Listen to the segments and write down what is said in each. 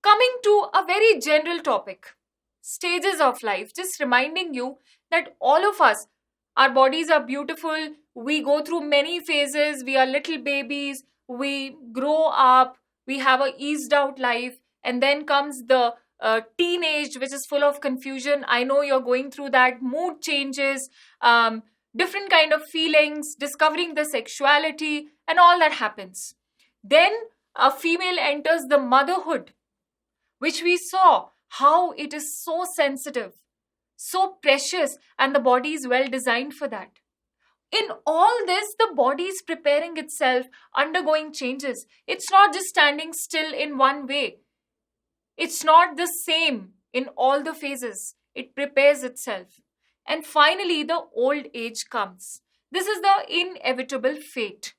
Coming to a very general topic, stages of life, just reminding you that all of us, our bodies are beautiful. We go through many phases. We are little babies. We grow up. We have a eased out life. And then comes the teenage, which is full of confusion. I know you're going through that. Mood changes, different kind of feelings, discovering the sexuality, and all that happens. Then a female enters the motherhood, which we saw how it is so sensitive, so precious, and the body is well designed for that. In all this, the body is preparing itself, undergoing changes. It's not just standing still in one way. It's not the same in all the phases. It prepares itself. And finally, the old age comes. This is the inevitable fate.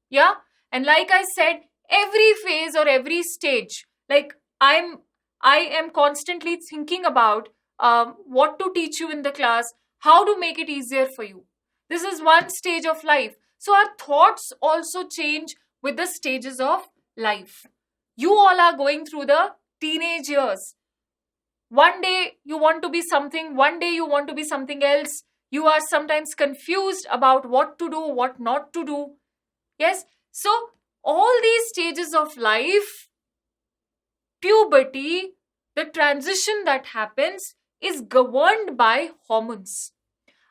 Yeah? And like I said, every phase or every stage, like I am constantly thinking about what to teach you in the class, how to make it easier for you. This is one stage of life. So our thoughts also change with the stages of life. You all are going through the teenage years. One day you want to be something, one day you want to be something else. You are sometimes confused about what to do, what not to do. Yes? So all these stages of life, puberty, the transition that happens is governed by hormones.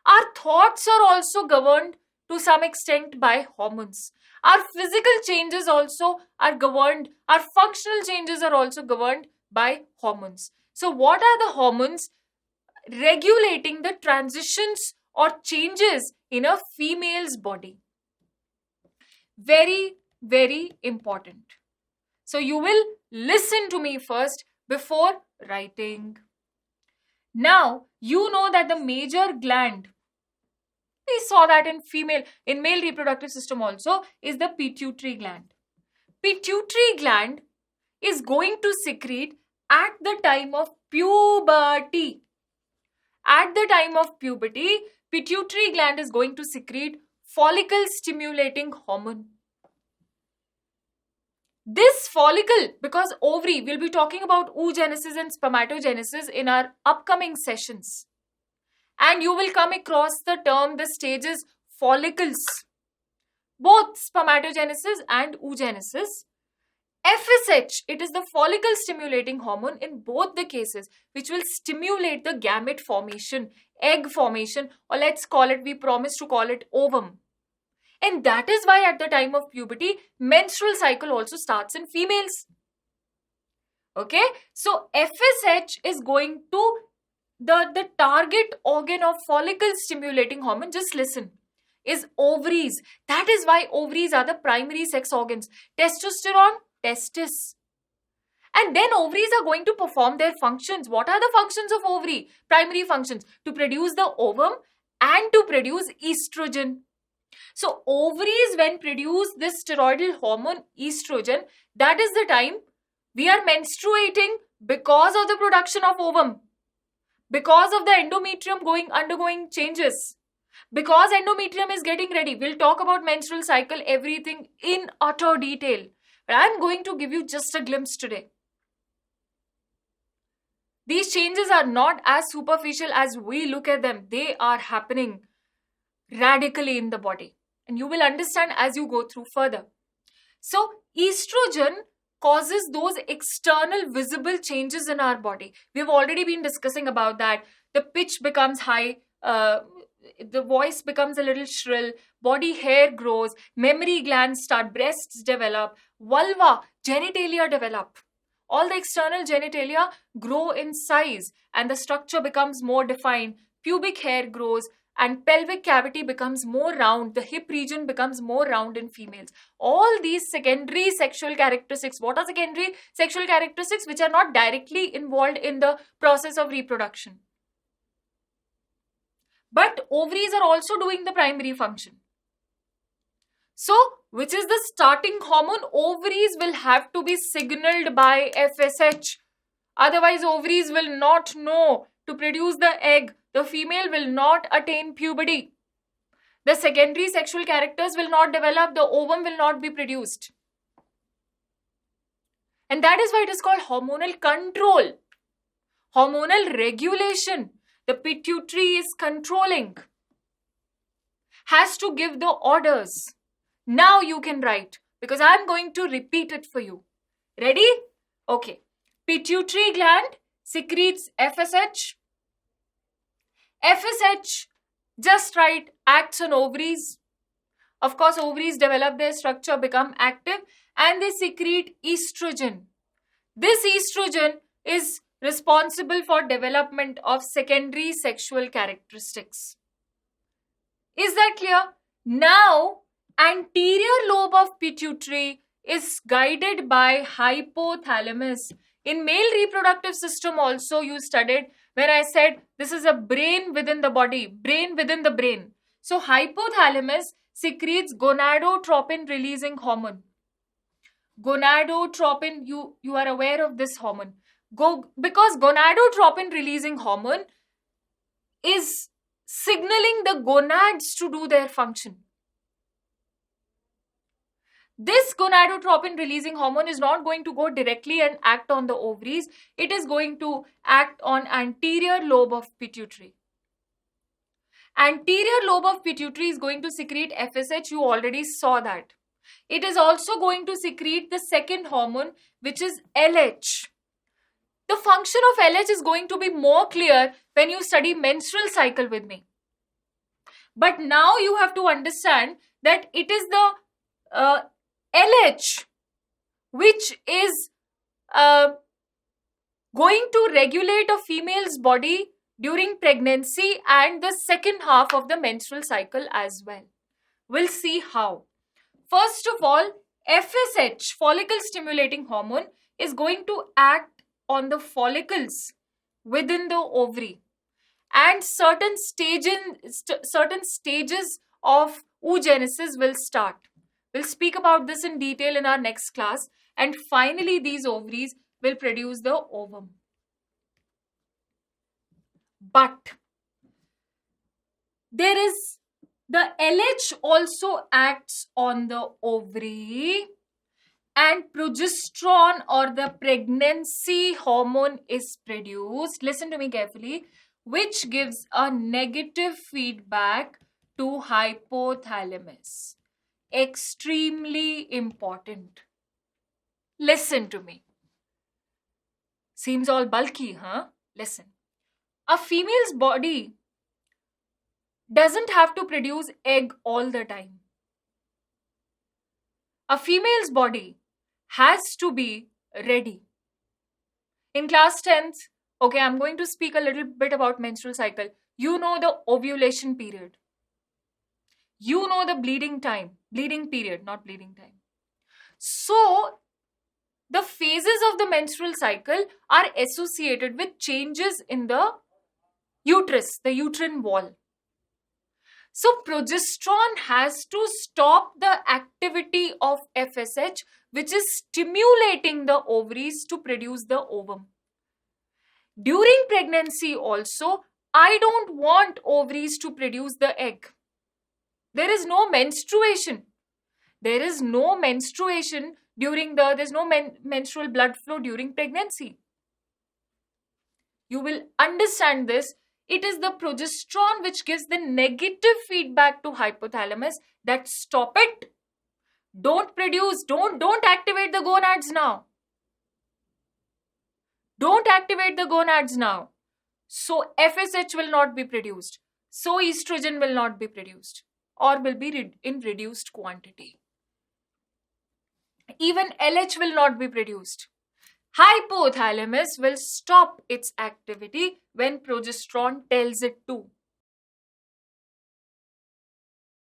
Our thoughts are also governed to some extent by hormones. Our physical changes also are governed, our functional changes are also governed by hormones. So, what are the hormones regulating the transitions or changes in a female's body? Very, very important. So, you will listen to me first before writing. Now, you know that the major gland, we saw that in male reproductive system also, is the pituitary gland. Pituitary gland is going to secrete at the time of puberty. At the time of puberty, pituitary gland is going to secrete follicle stimulating hormone. This follicle, because ovary, we'll be talking about oogenesis and spermatogenesis in our upcoming sessions. And you will come across the term, the stages, follicles. Both spermatogenesis and oogenesis. FSH, it is the follicle stimulating hormone in both the cases, which will stimulate the gamete formation, egg formation, or let's call it, we promise to call it ovum. And that is why at the time of puberty, menstrual cycle also starts in females. Okay, so FSH is going to the target organ of follicle stimulating hormone, just listen, is ovaries. That is why ovaries are the primary sex organs. Testosterone, testis. And then ovaries are going to perform their functions. What are the functions of ovary? Primary functions, to produce the ovum and to produce estrogen. So ovaries, when produce this steroidal hormone estrogen, that is the time we are menstruating because of the production of ovum, because of the endometrium undergoing changes, because endometrium is getting ready. We'll talk about menstrual cycle, everything in utter detail. But I'm going to give you just a glimpse today. These changes are not as superficial as we look at them. They are happening radically in the body. And you will understand as you go through further. So, estrogen causes those external visible changes in our body. We've already been discussing about that. The pitch becomes high, the voice becomes a little shrill, body hair grows, mammary glands start, breasts develop, vulva, genitalia develop. All the external genitalia grow in size and the structure becomes more defined. Pubic hair grows and pelvic cavity becomes more round. The hip region becomes more round in females. All these secondary sexual characteristics. What are secondary sexual characteristics? Which are not directly involved in the process of reproduction. But ovaries are also doing the primary function. So, which is the starting hormone? Ovaries will have to be signaled by FSH. Otherwise, ovaries will not know to produce the egg. The female will not attain puberty. The secondary sexual characters will not develop. The ovum will not be produced. And that is why it is called hormonal control, hormonal regulation. The pituitary is controlling, has to give the orders. Now you can write, because I'm going to repeat it for you. Ready? Okay. Pituitary gland secretes FSH. FSH, just write, acts on ovaries. Of course, ovaries develop their structure, become active, and they secrete estrogen. This estrogen is responsible for development of secondary sexual characteristics. Is that clear? Now, anterior lobe of pituitary is guided by hypothalamus. In male reproductive system also you studied, where I said this is a brain within the body, brain within the brain. So hypothalamus secretes gonadotropin releasing hormone. Gonadotropin, you are aware of this hormone. Because gonadotropin releasing hormone is signaling the gonads to do their function. This gonadotropin releasing hormone is not going to go directly and act on the ovaries. It is going to act on anterior lobe of pituitary. Anterior lobe of pituitary is going to secrete FSH. You already saw that. It is also going to secrete the second hormone, which is LH. The function of LH is going to be more clear when you study menstrual cycle with me. But now you have to understand that it is the LH which is going to regulate a female's body during pregnancy and the second half of the menstrual cycle as well. We'll see how. First of all, FSH, follicle stimulating hormone, is going to act on the follicles within the ovary, and certain stages of oogenesis will start. We'll speak about this in detail in our next class. And finally, these ovaries will produce the ovum. But there is the LH also acts on the ovary, and progesterone or the pregnancy hormone is produced. Listen to me carefully, which gives a negative feedback to hypothalamus. Extremely important. Listen to me. Seems all bulky, huh? Listen. A female's body doesn't have to produce egg all the time. A female's body has to be ready. In class 10th, okay, I'm going to speak a little bit about menstrual cycle. You know the ovulation period. You know the bleeding period, not bleeding time. So, the phases of the menstrual cycle are associated with changes in the uterus, the uterine wall. So, progesterone has to stop the activity of FSH, which is stimulating the ovaries to produce the ovum. During pregnancy also, I don't want ovaries to produce the egg. There is no menstruation. There is no menstruation there's no menstrual blood flow during pregnancy. You will understand this. It is the progesterone which gives the negative feedback to hypothalamus that stop it. Don't produce, don't activate the gonads now. Don't activate the gonads now. So FSH will not be produced. So estrogen will not be produced, or will be in reduced quantity. Even LH will not be produced. Hypothalamus will stop its activity when progesterone tells it to.